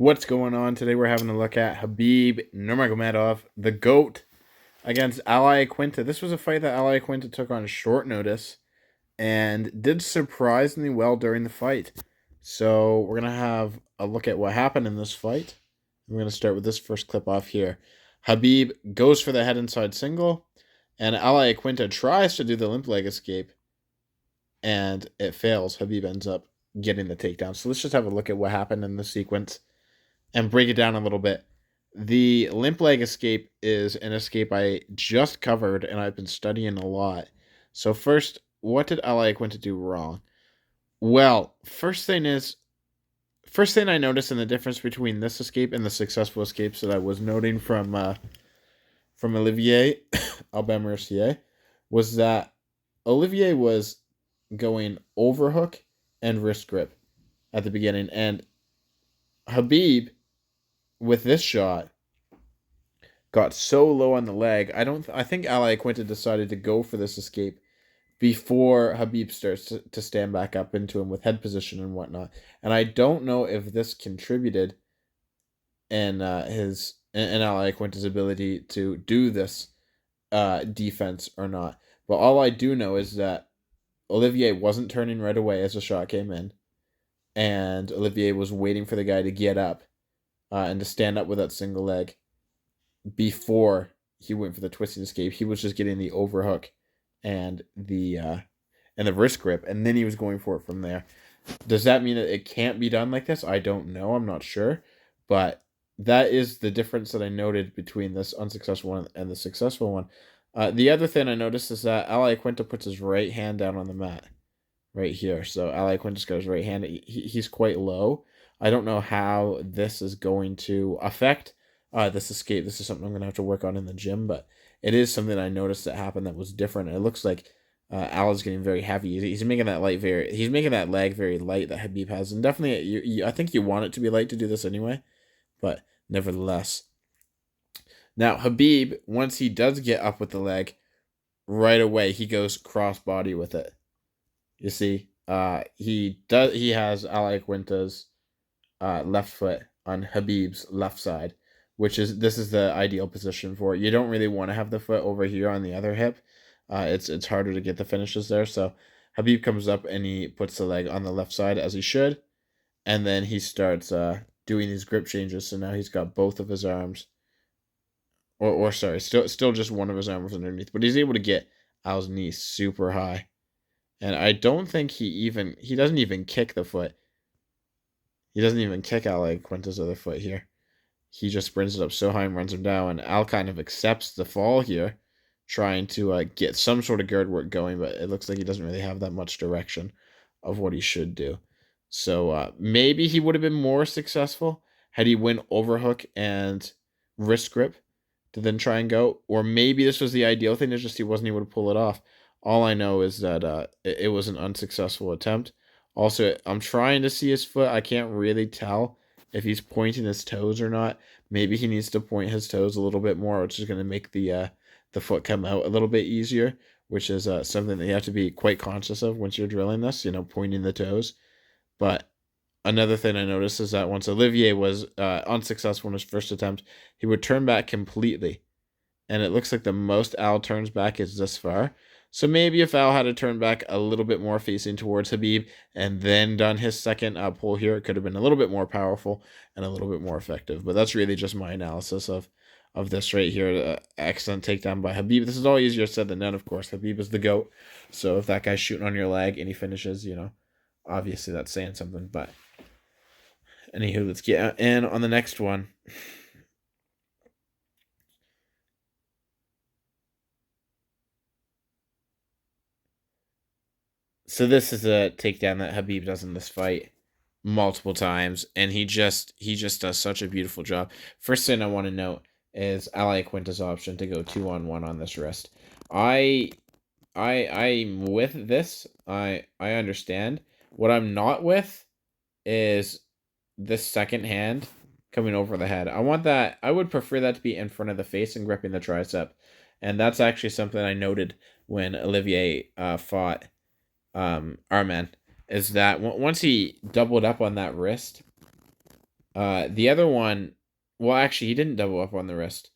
What's going on? Today we're having a look at Khabib Nurmagomedov, the GOAT, against Iaquinta. This was a fight that Iaquinta took on short notice and did surprisingly well during the fight. So we're going to have a look at what happened in this fight. We're going to start with this first clip off here. Khabib goes for the head inside single, and Iaquinta tries to do the limp leg escape, and it fails. Khabib ends up getting the takedown. So let's just have a look at what happened in this sequence and break it down a little bit. The limp leg escape is an escape I just covered and I've been studying a lot. So first, what did Iaquinta do wrong? Well, first thing I noticed in the difference between this escape and the successful escapes that I was noting from Olivier Albert Mercier was that Olivier was going overhook and wrist grip at the beginning, and Khabib with this shot got so low on the leg. I think Iaquinta decided to go for this escape before Khabib starts to stand back up into him with head position and whatnot. And I don't know if this contributed in Iaquinta's ability to do this defense or not. But all I do know is that Olivier wasn't turning right away as the shot came in, and Olivier was waiting for the guy to get up and to stand up with that single leg before he went for the twisting escape. He was just getting the overhook and the wrist grip, and then he was going for it from there. Does that mean that it can't be done like this? I don't know. I'm not sure. But that is the difference that I noted between this unsuccessful one and the successful one. The other thing I noticed is that Iaquinta puts his right hand down on the mat right here. So Iaquinta's got his right hand. He's quite low. I don't know how this is going to affect this escape. This is something I'm going to have to work on in the gym, but it is something I noticed that happened that was different. And it looks like Al is getting very heavy. He's making that he's making that leg very light that Khabib has, and definitely I think you want it to be light to do this anyway, but nevertheless. Now Khabib, once he does get up with the leg, right away he goes cross body with it. You see, he has Iaquinta's left foot on Khabib's left side, this is the ideal position for it. You don't really want to have the foot over here on the other hip. It's harder to get the finishes there. So Khabib comes up and he puts the leg on the left side as he should, and then he starts doing these grip changes. So now he's got both of his arms, or sorry, still just one of his arms underneath, but he's able to get Al's knee super high, and I don't think he doesn't even kick the foot. He doesn't even kick out like Quinta's other foot here. He just brings it up so high and runs him down. And Al kind of accepts the fall here, trying to get some sort of guard work going, but it looks like he doesn't really have that much direction of what he should do. So maybe he would have been more successful had he went overhook and wrist grip to then try and go. Or maybe this was the ideal thing, it's just he wasn't able to pull it off. All I know is that it was an unsuccessful attempt. Also, I'm trying to see his foot. I can't really tell if he's pointing his toes or not. Maybe he needs to point his toes a little bit more, which is going to make the foot come out a little bit easier, which is something that you have to be quite conscious of once you're drilling this, pointing the toes. But another thing I noticed is that once Olivier was unsuccessful in his first attempt, he would turn back completely. And it looks like the most Al turns back is this far. So maybe if Al had to turn back a little bit more facing towards Khabib and then done his second pull here, it could have been a little bit more powerful and a little bit more effective. But that's really just my analysis of this right here. Excellent takedown by Khabib. This is all easier said than done, of course. Khabib is the GOAT. So if that guy's shooting on your leg and he finishes, obviously that's saying something. But anywho, let's get in on the next one. So this is a takedown that Khabib does in this fight multiple times, and he just does such a beautiful job. First thing I want to note is Iaquinta's option to go 2-on-1 on this wrist. I'm with this. I understand. What I'm not with is this second hand coming over the head. I would prefer that to be in front of the face and gripping the tricep. And that's actually something I noted when Olivier fought Arman, is that once he doubled up on that wrist, The other one, well, actually, he didn't double up on the wrist.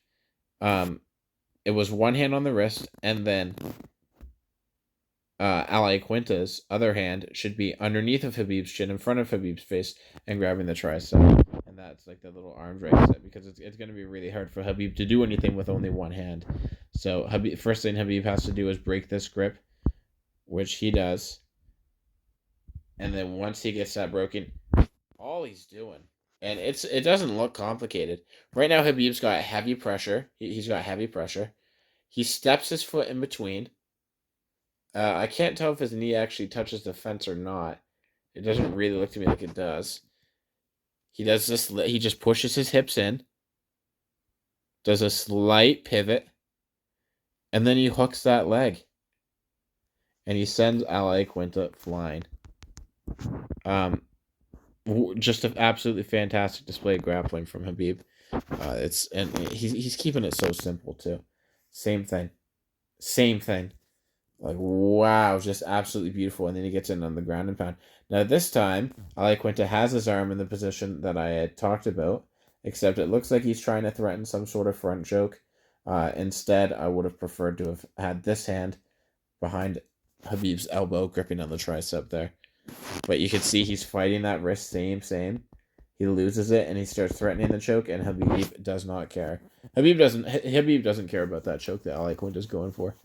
Um, it was one hand on the wrist, and then Iaquinta's other hand should be underneath of Khabib's chin, in front of Khabib's face, and grabbing the tricep. And that's like the little arm drag set, because it's going to be really hard for Khabib to do anything with only one hand. So first thing Khabib has to do is break this grip, which he does. And then once he gets that broken, all he's doing, and it doesn't look complicated. Right now, Khabib's got heavy pressure. He's got heavy pressure. He steps his foot in between. I can't tell if his knee actually touches the fence or not. It doesn't really look to me like it does. He does this. He just pushes his hips in, does a slight pivot, and then he hooks that leg, and he sends Iaquinta flying. Just an absolutely fantastic display of grappling from Khabib. He's keeping it so simple too. Same thing. Like, wow, just absolutely beautiful. And then he gets in on the ground and pound. Now this time, Iaquinta has his arm in the position that I had talked about, except it looks like he's trying to threaten some sort of front choke. Instead, I would have preferred to have had this hand behind Khabib's elbow, gripping on the tricep there. But you can see he's fighting that wrist, same. He loses it, and he starts threatening the choke, and Khabib does not care. Khabib doesn't care about that choke that Iaquinta's going for.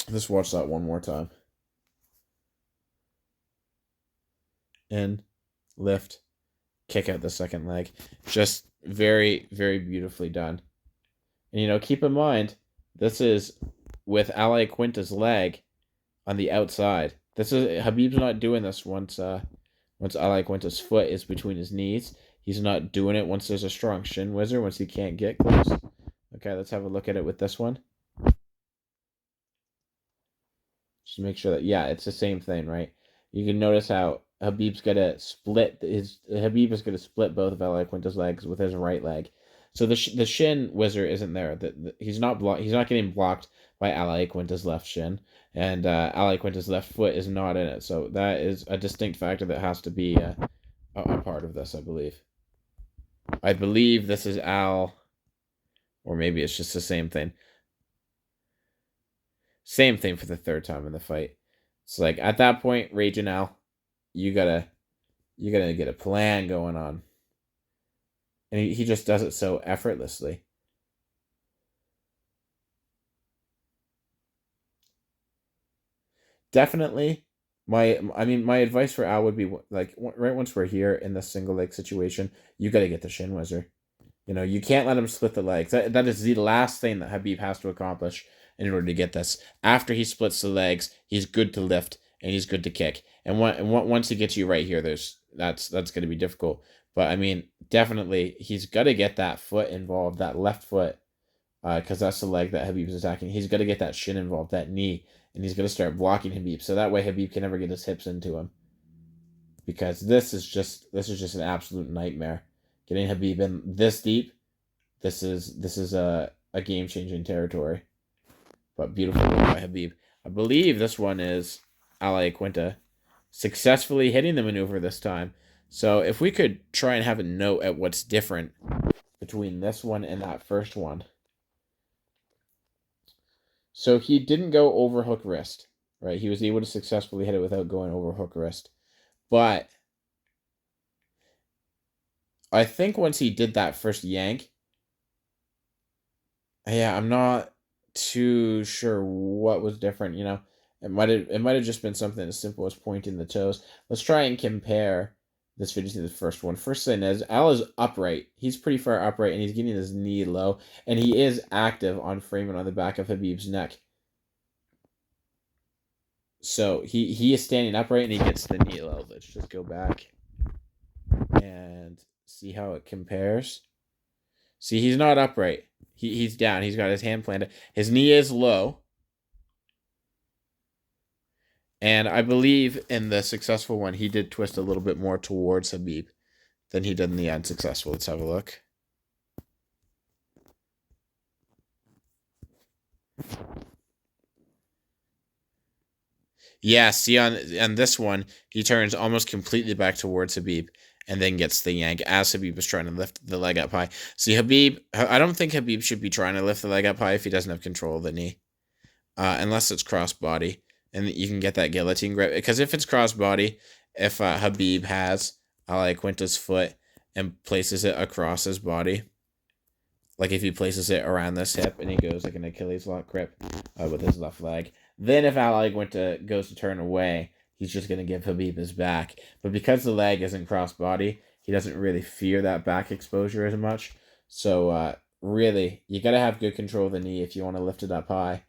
Let's watch that one more time. In, lift, kick out the second leg. Just very, very beautifully done. And, keep in mind, this is with Iaquinta's leg on the outside. Khabib's not doing this once Iaquinta's foot is between his knees. He's not doing it once there's a strong shin whizzer, once he can't get close. Okay, let's have a look at it with this one. Just make sure that, yeah, it's the same thing, right? You can notice how Habib is going to split both of Iaquinta's legs with his right leg. So the shin whizzer isn't there. He's not getting blocked by Iaquinta's left shin, and Iaquinta's left foot is not in it. So that is a distinct factor that has to be a part of this, I believe. I believe this is Al, or maybe it's just the same thing. Same thing for the third time in the fight. It's like at that point, Raging Al, you gotta get a plan going on. And he just does it so effortlessly. Definitely, my advice for Al would be like right once we're here in the single leg situation, you got to get the shin whizzer. You can't let him split the legs. That is the last thing that Khabib has to accomplish in order to get this. After he splits the legs, he's good to lift and he's good to kick. And once he gets you right here, that's going to be difficult. But definitely he's got to get that foot involved, that left foot, because that's the leg that Khabib is attacking. He's got to get that shin involved, that knee, and he's going to start blocking Khabib. So that way Khabib can never get his hips into him. Because this is just an absolute nightmare. Getting Khabib in this deep, this is a game changing territory. But beautiful work by Khabib. I believe this one is Iaquinta successfully hitting the maneuver this time. So if we could try and have a note at what's different between this one and that first one. So he didn't go overhook wrist, right? He was able to successfully hit it without going overhook wrist. But I think once he did that first yank, yeah, I'm not too sure what was different. It might have just been something as simple as pointing the toes. Let's try and compare this video to the first one. First thing is Al is upright. He's pretty far upright, and he's getting his knee low, and he is active on framing on the back of Khabib's neck. So he is standing upright, and he gets the knee low. Let's just go back and see how it compares. See, he's not upright. He's down. He's got his hand planted. His knee is low. And I believe in the successful one, he did twist a little bit more towards Khabib than he did in the unsuccessful. Let's have a look. Yeah, see on this one, he turns almost completely back towards Khabib and then gets the yank as Khabib was trying to lift the leg up high. See, Khabib, I don't think Khabib should be trying to lift the leg up high if he doesn't have control of the knee, unless it's cross body, and you can get that guillotine grip. Because if it's cross body, if Khabib has Iaquinta's foot and places it across his body, like if he places it around this hip and he goes like an Achilles lock grip with his left leg, then if Iaquinta goes to turn away, he's just going to give Khabib his back. But because the leg isn't cross body, he doesn't really fear that back exposure as much. So really, you got to have good control of the knee if you want to lift it up high.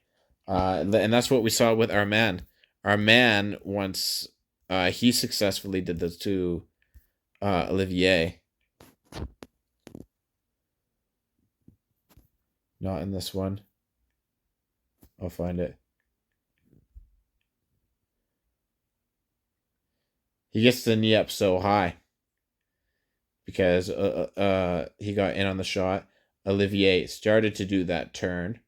And that's what we saw with our man. Our man, once he successfully did this to Olivier. Not in this one. I'll find it. He gets the knee up so high because he got in on the shot. Olivier started to do that turn,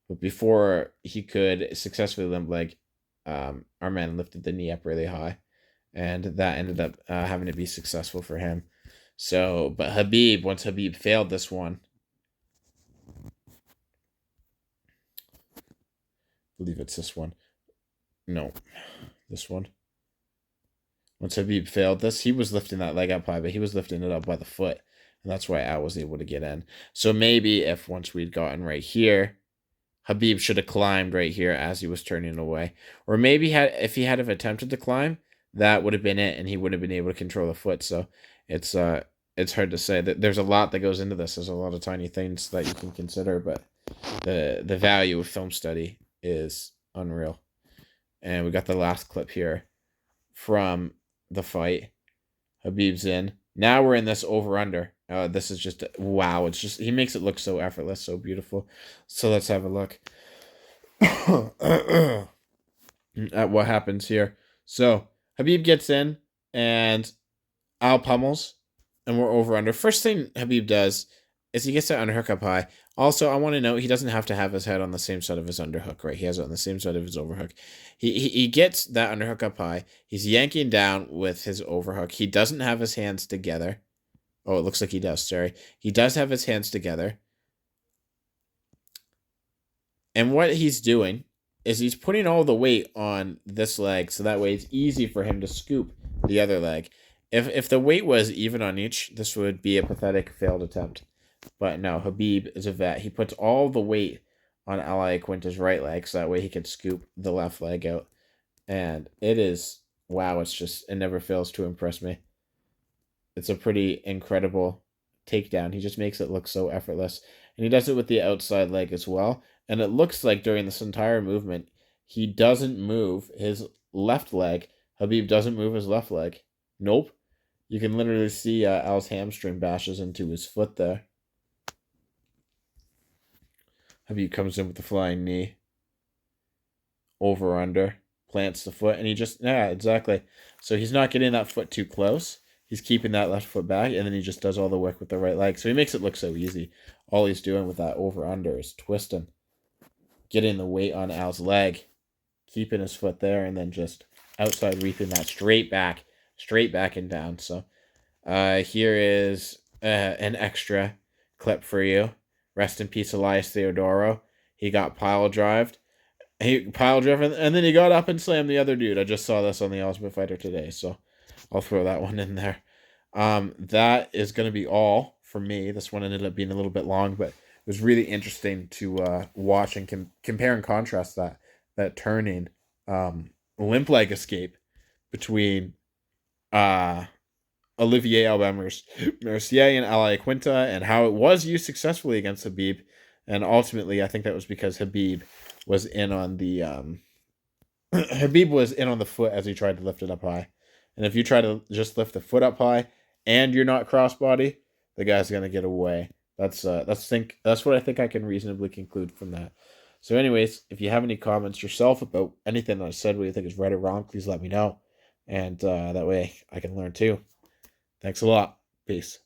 but before he could successfully limp leg, our man lifted the knee up really high, and that ended up having to be successful for him. So, but Khabib, once Khabib failed this one, I believe it's this one. No, this one. Once Khabib failed this, he was lifting that leg up high, but he was lifting it up by the foot, and that's why Al was able to get in. So maybe if once we'd gotten right here, Khabib should have climbed right here as he was turning away. Or maybe if he had have attempted to climb, that would have been it, and he would have been able to control the foot. So it's hard to say. There's a lot that goes into this. There's a lot of tiny things that you can consider, but the value of film study is unreal. And we got the last clip here from the fight. Khabib's in. Now we're in this over-under. This is just, wow. It's just, he makes it look so effortless, so beautiful. So let's have a look at what happens here. So Khabib gets in, and Al pummels, and we're over-under. First thing Khabib does is he gets that underhook up high. Also, I want to note he doesn't have to have his head on the same side of his underhook, right? He has it on the same side of his overhook. He gets that underhook up high. He's yanking down with his overhook. He doesn't have his hands together. Oh, it looks like he does, sorry. He does have his hands together. And what he's doing is he's putting all the weight on this leg, so that way it's easy for him to scoop the other leg. If the weight was even on each, this would be a pathetic failed attempt. But no, Khabib is a vet. He puts all the weight on Iaquinta's right leg, so that way he can scoop the left leg out. And it is, wow, it never fails to impress me. It's a pretty incredible takedown. He just makes it look so effortless. And he does it with the outside leg as well. And it looks like during this entire movement, he doesn't move his left leg. Khabib doesn't move his left leg. Nope. You can literally see Al's hamstring bashes into his foot there. Khabib comes in with the flying knee. Over, under. Plants the foot. And he just, yeah, exactly. So he's not getting that foot too close. He's keeping that left foot back. And then he just does all the work with the right leg. So he makes it look so easy. All he's doing with that over, under is twisting. Getting the weight on Al's leg. Keeping his foot there. And then just outside reaping that straight back and down. So here is an extra clip for you. Rest in peace, Elias Theodoro. He got pile drived. And then he got up and slammed the other dude. I just saw this on the Ultimate Fighter today, so I'll throw that one in there. That is going to be all for me. This one ended up being a little bit long, but it was really interesting to watch and compare and contrast that turning limp leg escape between Olivier Mercier and Iaquinta, and how it was used successfully against Khabib. And ultimately, I think that was because Khabib was in on the foot as he tried to lift it up high. And if you try to just lift the foot up high and you're not crossbody, the guy's gonna get away. That's what I think I can reasonably conclude from that. So anyways, if you have any comments yourself about anything that I said, what you think is right or wrong, please let me know. And that way I can learn too. Thanks a lot. Peace.